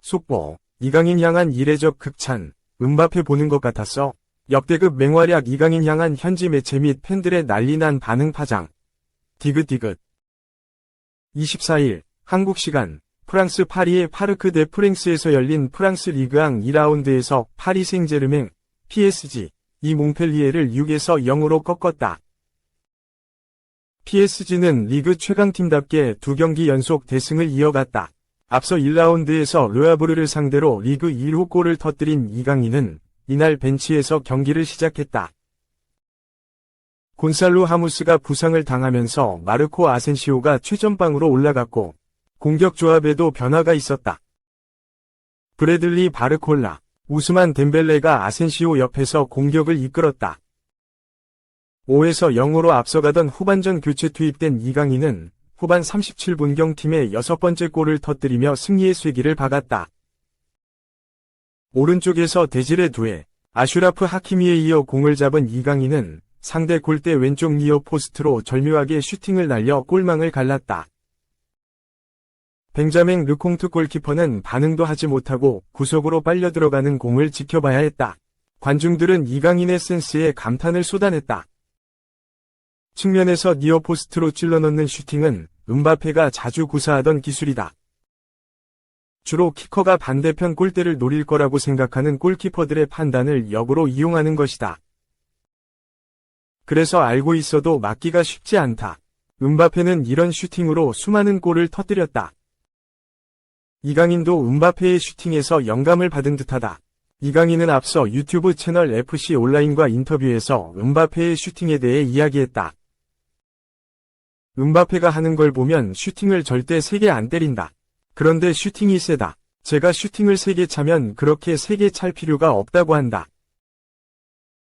속보, 이강인 향한 이례적 극찬, 음바페 보는 것 같았어. 역대급 맹활약 이강인 향한 현지 매체 및 팬들의 난리난 반응 파장. 디귿디귿. 24일, 한국 시간, 프랑스 파리의 파르크 데 프랭스에서 열린 프랑스 리그앙 2라운드에서 파리 생제르맹, PSG, 이 몽펠리에를 6에서 0으로 꺾었다. PSG는 리그 최강팀답게 2경기 연속 대승을 이어갔다. 앞서 1라운드에서 르아브르를 상대로 리그 1호 골을 터뜨린 이강인은 이날 벤치에서 경기를 시작했다. 곤살로 하무스가 부상을 당하면서 마르코 아센시오가 최전방으로 올라갔고 공격 조합에도 변화가 있었다. 브래들리 바르콜라, 우스만 덴벨레가 아센시오 옆에서 공격을 이끌었다. 5에서 0으로 앞서가던 후반전 교체 투입된 이강인은 후반 37분경 팀의 6번째 골을 터뜨리며 승리의 쐐기를 박았다. 오른쪽에서 데질의 두에, 아슈라프 하키미에 이어 공을 잡은 이강인은 상대 골대 왼쪽 니어 포스트로 절묘하게 슈팅을 날려 골망을 갈랐다. 벤자맹 르콩트 골키퍼는 반응도 하지 못하고 구석으로 빨려 들어가는 공을 지켜봐야 했다. 관중들은 이강인의 센스에 감탄을 쏟아냈다. 측면에서 니어 포스트로 찔러넣는 슈팅은 음바페가 자주 구사하던 기술이다. 주로 키커가 반대편 골대를 노릴 거라고 생각하는 골키퍼들의 판단을 역으로 이용하는 것이다. 그래서 알고 있어도 막기가 쉽지 않다. 음바페는 이런 슈팅으로 수많은 골을 터뜨렸다. 이강인도 음바페의 슈팅에서 영감을 받은 듯하다. 이강인은 앞서 유튜브 채널 FC 온라인과 인터뷰에서 음바페의 슈팅에 대해 이야기했다. 음바페가 하는 걸 보면 슈팅을 절대 세게 안 때린다. 그런데 슈팅이 세다. 제가 슈팅을 3개 차면 그렇게 3개 찰 필요가 없다고 한다.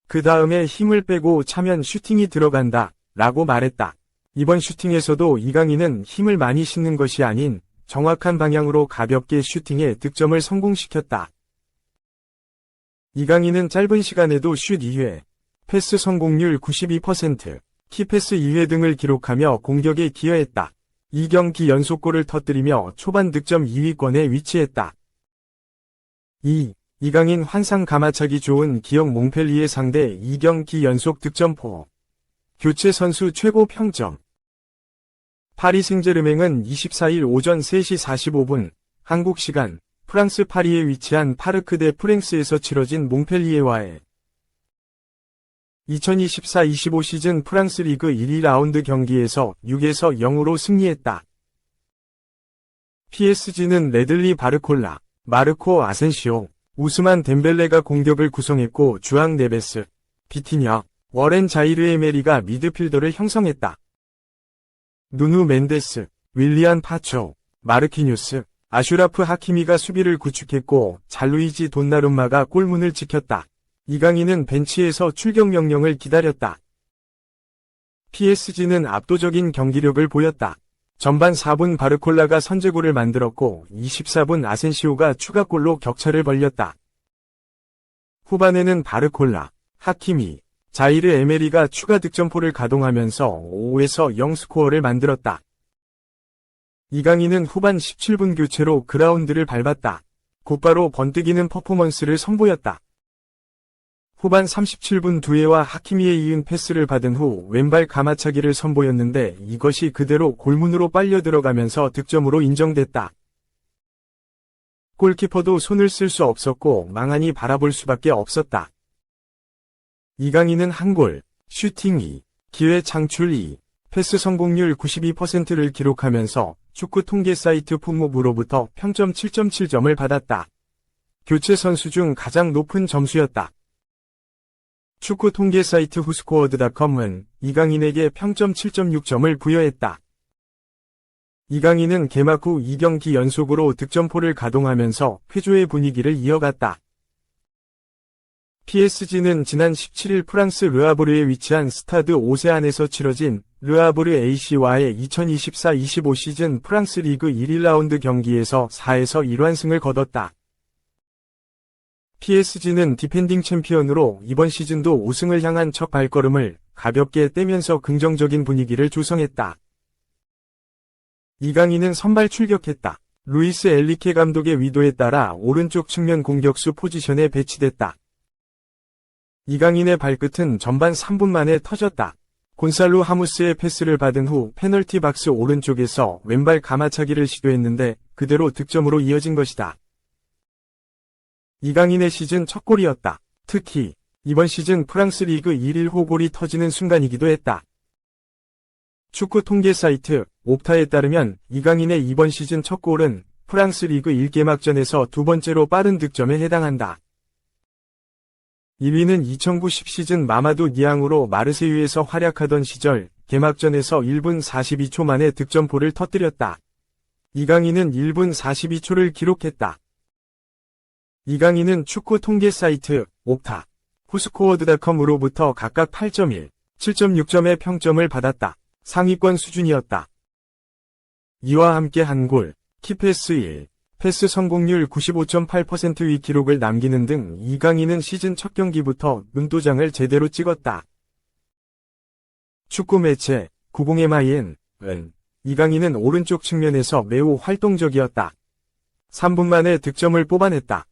그 다음에 힘을 빼고 차면 슈팅이 들어간다. 라고 말했다. 이번 슈팅에서도 이강인은 힘을 많이 싣는 것이 아닌 정확한 방향으로 가볍게 슈팅에 득점을 성공시켰다. 이강인은 짧은 시간에도 슛 2회, 패스 성공률 92%, 키패스 2회 등을 기록하며 공격에 기여했다. 2경기 연속골을 터뜨리며 초반 득점 2위권에 위치했다. 2. 이강인 환상 가마차기 좋은 기억 몽펠리에 상대 2경기 연속 득점포. 교체 선수 최고 평점. 파리 생제르맹은 24일 오전 3시 45분 한국 시간 프랑스 파리에 위치한 파르크 데 프랭스에서 치러진 몽펠리에와의 2024-25 시즌 프랑스 리그 1, 2라운드 경기에서 6에서 0으로 승리했다. PSG는 레들리 바르콜라, 마르코 아센시오, 우스만 덴벨레가 공격을 구성했고 주앙 네베스, 비티냐, 워렌 자이르 에메리가 미드필더를 형성했다. 누누 멘데스, 윌리안 파초, 마르키뉴스, 아슈라프 하키미가 수비를 구축했고 잘루이지 돈나룸마가 골문을 지켰다. 이강인은 벤치에서 출격 명령을 기다렸다. PSG는 압도적인 경기력을 보였다. 전반 4분 바르콜라가 선제골을 만들었고 24분 아센시오가 추가골로 격차를 벌렸다. 후반에는 바르콜라, 하키미, 자이르 에메리가 추가 득점포를 가동하면서 5에서 0 스코어를 만들었다. 이강인은 후반 17분 교체로 그라운드를 밟았다. 곧바로 번뜩이는 퍼포먼스를 선보였다. 후반 37분 두에와 하키미에 이은 패스를 받은 후 왼발 가마차기를 선보였는데 이것이 그대로 골문으로 빨려 들어가면서 득점으로 인정됐다. 골키퍼도 손을 쓸 수 없었고 망하니 바라볼 수밖에 없었다. 이강인은 한 골, 슈팅 2, 기회 창출 2, 패스 성공률 92%를 기록하면서 축구 통계 사이트 풋모브로부터 평점 7.7점을 받았다. 교체 선수 중 가장 높은 점수였다. 축구 통계 사이트 후스코어드.com은 이강인에게 평점 7.6점을 부여했다. 이강인은 개막 후 2경기 연속으로 득점포를 가동하면서 회조의 분위기를 이어갔다. PSG는 지난 17일 프랑스 르아브르에 위치한 스타드 오세안에서 치러진 르아브르 AC와의 2024-25 시즌 프랑스 리그 1, 1라운드 경기에서 4에서 1완승을 거뒀다. PSG는 디펜딩 챔피언으로 이번 시즌도 우승을 향한 첫 발걸음을 가볍게 떼면서 긍정적인 분위기를 조성했다. 이강인은 선발 출격했다. 루이스 엘리케 감독의 위도에 따라 오른쪽 측면 공격수 포지션에 배치됐다. 이강인의 발끝은 전반 3분 만에 터졌다. 곤살로 하무스의 패스를 받은 후 페널티 박스 오른쪽에서 왼발 가마차기를 시도했는데 그대로 득점으로 이어진 것이다. 이강인의 시즌 첫 골이었다. 특히 이번 시즌 프랑스 리그 1호 골이 터지는 순간이기도 했다. 축구 통계 사이트 옵타에 따르면 이강인의 이번 시즌 첫 골은 프랑스 리그 1개막전에서 두 번째로 빠른 득점에 해당한다. 1위는 2009-10 시즌 마마두 니앙으로 마르세유에서 활약하던 시절 개막전에서 1분 42초 만에 득점포를 터뜨렸다. 이강인은 1분 42초를 기록했다. 이강인은 축구 통계 사이트 옵타, 후스코어드닷컴으로부터 각각 8.1, 7.6점의 평점을 받았다. 상위권 수준이었다. 이와 함께 한 골, 키패스 1, 패스 성공률 95.8%의 기록을 남기는 등 이강인은 시즌 첫 경기부터 눈도장을 제대로 찍었다. 축구 매체 90MIN은 이강인은 오른쪽 측면에서 매우 활동적이었다. 3분 만에 득점을 뽑아냈다.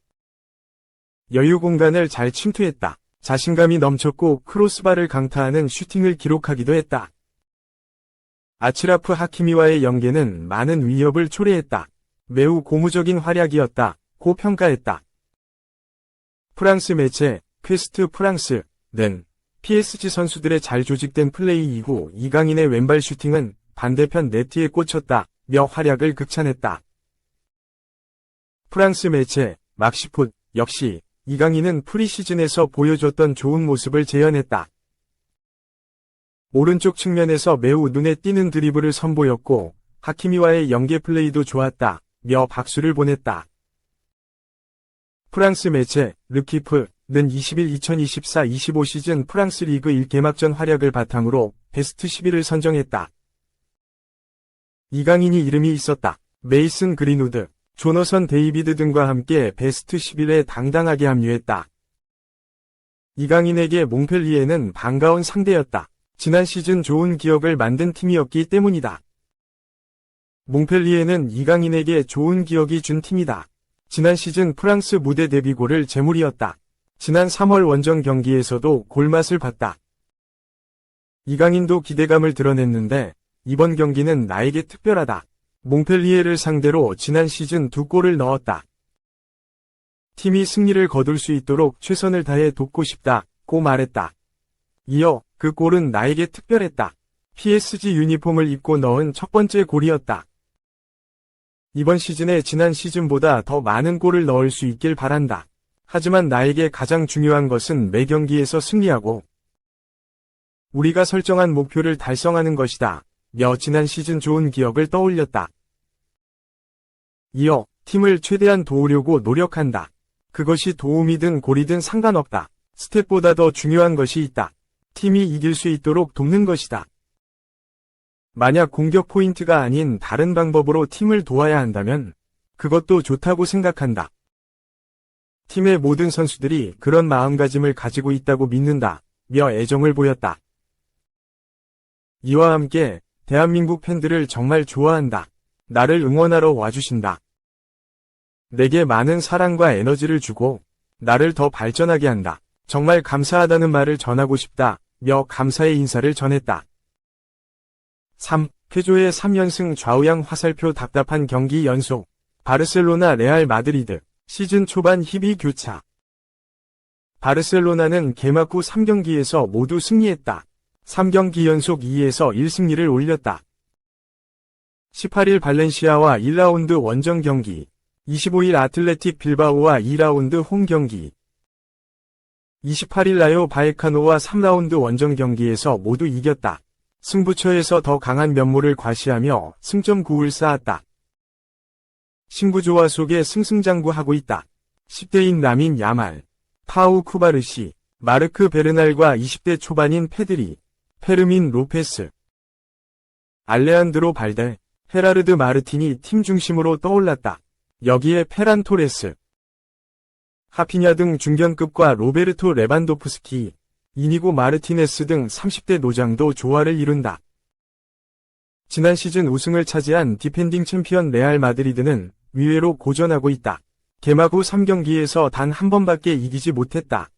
여유 공간을 잘 침투했다. 자신감이 넘쳤고 크로스바를 강타하는 슈팅을 기록하기도 했다. 아츠라프 하키미와의 연계는 많은 위협을 초래했다. 매우 고무적인 활약이었다. 고 평가했다. 프랑스 매체 퀘스트 프랑스는 PSG 선수들의 잘 조직된 플레이 이후 이강인의 왼발 슈팅은 반대편 네트에 꽂혔다. 며 활약을 극찬했다. 프랑스 매체 막시풋 역시 이강인은 프리시즌에서 보여줬던 좋은 모습을 재현했다. 오른쪽 측면에서 매우 눈에 띄는 드리블을 선보였고 하키미와의 연계 플레이도 좋았다. 며 박수를 보냈다. 프랑스 매체 르키프는 2024-25 시즌 프랑스 리그 1 개막전 활약을 바탕으로 베스트 11을 선정했다. 이강인이 이름이 있었다. 메이슨 그린우드, 조너선 데이비드 등과 함께 베스트 11에 당당하게 합류했다. 이강인에게 몽펠리에는 반가운 상대였다. 지난 시즌 좋은 기억을 만든 팀이었기 때문이다. 몽펠리에는 이강인에게 좋은 기억이 준 팀이다. 지난 시즌 프랑스 무대 데뷔골을 제물이었다. 지난 3월 원정 경기에서도 골맛을 봤다. 이강인도 기대감을 드러냈는데 이번 경기는 나에게 특별하다. 몽펠리에를 상대로 지난 시즌 2골을 넣었다. 팀이 승리를 거둘 수 있도록 최선을 다해 돕고 싶다고 말했다. 이어 그 골은 나에게 특별했다. PSG 유니폼을 입고 넣은 첫 번째 골이었다. 이번 시즌에 지난 시즌보다 더 많은 골을 넣을 수 있길 바란다. 하지만 나에게 가장 중요한 것은 매 경기에서 승리하고 우리가 설정한 목표를 달성하는 것이다. 며 지난 시즌 좋은 기억을 떠올렸다. 이어 팀을 최대한 도우려고 노력한다. 그것이 도움이든 골이든 상관없다. 스탯보다 더 중요한 것이 있다. 팀이 이길 수 있도록 돕는 것이다. 만약 공격 포인트가 아닌 다른 방법으로 팀을 도와야 한다면 그것도 좋다고 생각한다. 팀의 모든 선수들이 그런 마음가짐을 가지고 있다고 믿는다. 며 애정을 보였다. 이와 함께 대한민국 팬들을 정말 좋아한다. 나를 응원하러 와주신다. 내게 많은 사랑과 에너지를 주고 나를 더 발전하게 한다. 정말 감사하다는 말을 전하고 싶다. 며 감사의 인사를 전했다. 3. 쾌조의 3연승 좌우양 화살표 답답한 경기 연속. 바르셀로나 레알 마드리드. 시즌 초반 희비 교차. 바르셀로나는 개막 후 3경기에서 모두 승리했다. 3경기 연속 2에서 1승리를 올렸다. 18일 발렌시아와 1라운드 원정 경기. 25일 아틀레틱 빌바오와 2라운드 홈 경기. 28일 라요 바에카노와 3라운드 원정 경기에서 모두 이겼다. 승부처에서 더 강한 면모를 과시하며 승점 9을 쌓았다. 신구조화 속에 승승장구하고 있다. 10대인 라민 야말, 파우 쿠바르시, 마르크 베르날과 20대 초반인 페드리, 페르민 로페스, 알레한드로 발데, 헤라르드 마르틴이 팀 중심으로 떠올랐다. 여기에 페란 토레스, 하피냐 등 중견급과 로베르토 레반도프스키, 이니고 마르티네스 등 30대 노장도 조화를 이룬다. 지난 시즌 우승을 차지한 디펜딩 챔피언 레알 마드리드는 위회로 고전하고 있다. 개막 후 3경기에서 단 한 번밖에 이기지 못했다.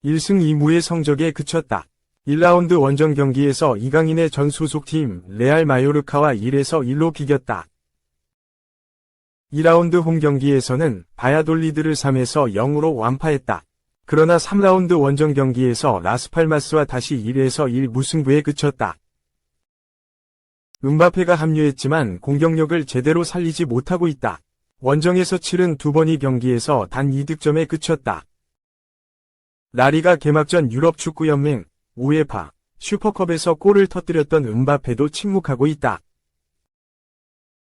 1승 2무의 성적에 그쳤다. 1라운드 원정 경기에서 이강인의 전 소속팀 레알 마요르카와 1에서 1로 비겼다. 2라운드 홈 경기에서는 바야돌리드를 3에서 0으로 완파했다. 그러나 3라운드 원정 경기에서 라스팔마스와 다시 1에서 1 무승부에 그쳤다. 음바페가 합류했지만 공격력을 제대로 살리지 못하고 있다. 원정에서 치른 두 번의 경기에서 단 2득점에 그쳤다. 라리가 개막전 유럽축구연맹 우에파 슈퍼컵에서 골을 터뜨렸던 음바페도 침묵하고 있다.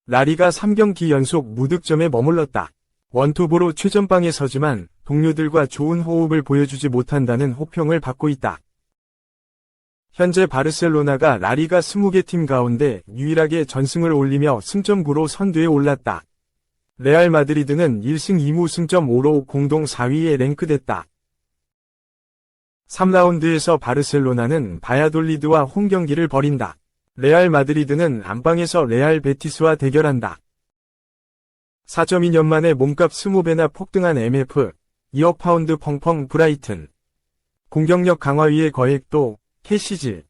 라리가 3경기 연속 무득점에 머물렀다. 원톱으로 최전방에 서지만 동료들과 좋은 호흡을 보여주지 못한다는 호평을 받고 있다. 현재 바르셀로나가 라리가 20개 팀 가운데 유일하게 전승을 올리며 승점 9로 선두에 올랐다. 레알 마드리드는 1승 2무 승점 5로 공동 4위에 랭크됐다. 3라운드에서 바르셀로나는 바야돌리드와 홈 경기를 벌인다. 레알 마드리드는 안방에서 레알 베티스와 대결한다. 4.2년 만에 몸값 20배나 폭등한 MF, 2억 파운드 펑펑 브라이튼. 공격력 강화 위에 거액도 캐시질.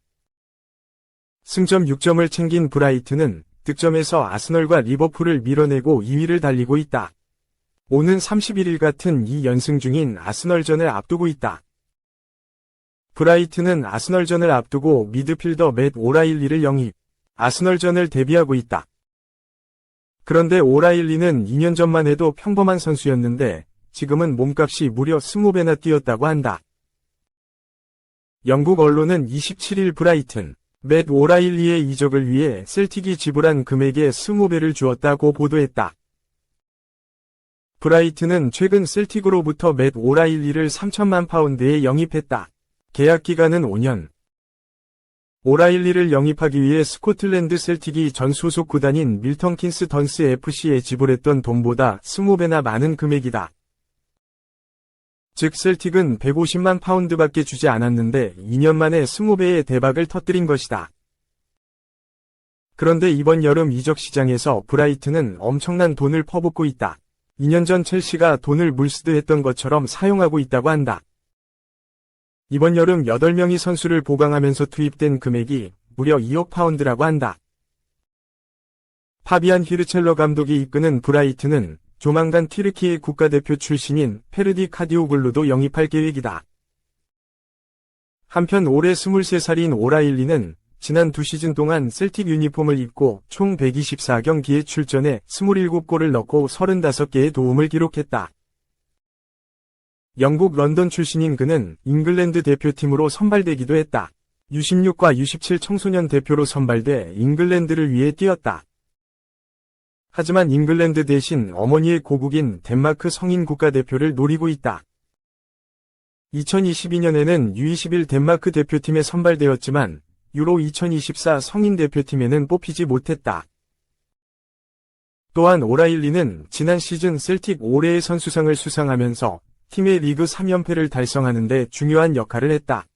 승점 6점을 챙긴 브라이튼은 득점에서 아스널과 리버풀을 밀어내고 2위를 달리고 있다. 오는 31일 같은 2연승 중인 아스널전을 앞두고 있다. 브라이튼은 아스널전을 앞두고 미드필더 맷 오라일리를 영입, 아스널전을 대비하고 있다. 그런데 오라일리는 2년 전만 해도 평범한 선수였는데 지금은 몸값이 무려 20배나 뛰었다고 한다. 영국 언론은 27일 브라이튼, 맷 오라일리의 이적을 위해 셀틱이 지불한 금액의 20배를 주었다고 보도했다. 브라이튼은 최근 셀틱으로부터 맷 오라일리를 3천만 파운드에 영입했다. 계약 기간은 5년. 오라일리를 영입하기 위해 스코틀랜드 셀틱이 전 소속 구단인 밀턴 킨스 던스 FC에 지불했던 돈보다 20배나 많은 금액이다. 즉 셀틱은 150만 파운드밖에 주지 않았는데 2년 만에 20배의 대박을 터뜨린 것이다. 그런데 이번 여름 이적 시장에서 브라이튼은 엄청난 돈을 퍼붓고 있다. 2년 전 첼시가 돈을 물쓰듯했던 것처럼 사용하고 있다고 한다. 이번 여름 8명의 선수를 보강하면서 투입된 금액이 무려 2억 파운드라고 한다. 파비안 히르첼러 감독이 이끄는 브라이튼은 조만간 튀르키예 국가대표 출신인 페르디 카디오글루도 영입할 계획이다. 한편 올해 23살인 오라일리는 지난 2시즌 동안 셀틱 유니폼을 입고 총 124경기에 출전해 27골을 넣고 35개의 도움을 기록했다. 영국 런던 출신인 그는 잉글랜드 대표팀으로 선발되기도 했다. U16과 U17 청소년 대표로 선발돼 잉글랜드를 위해 뛰었다. 하지만 잉글랜드 대신 어머니의 고국인 덴마크 성인 국가대표를 노리고 있다. 2022년에는 U21 덴마크 대표팀에 선발되었지만 유로 2024 성인 대표팀에는 뽑히지 못했다. 또한 오라일리는 지난 시즌 셀틱 올해의 선수상을 수상하면서 팀의 리그 3연패를 달성하는 데 중요한 역할을 했다.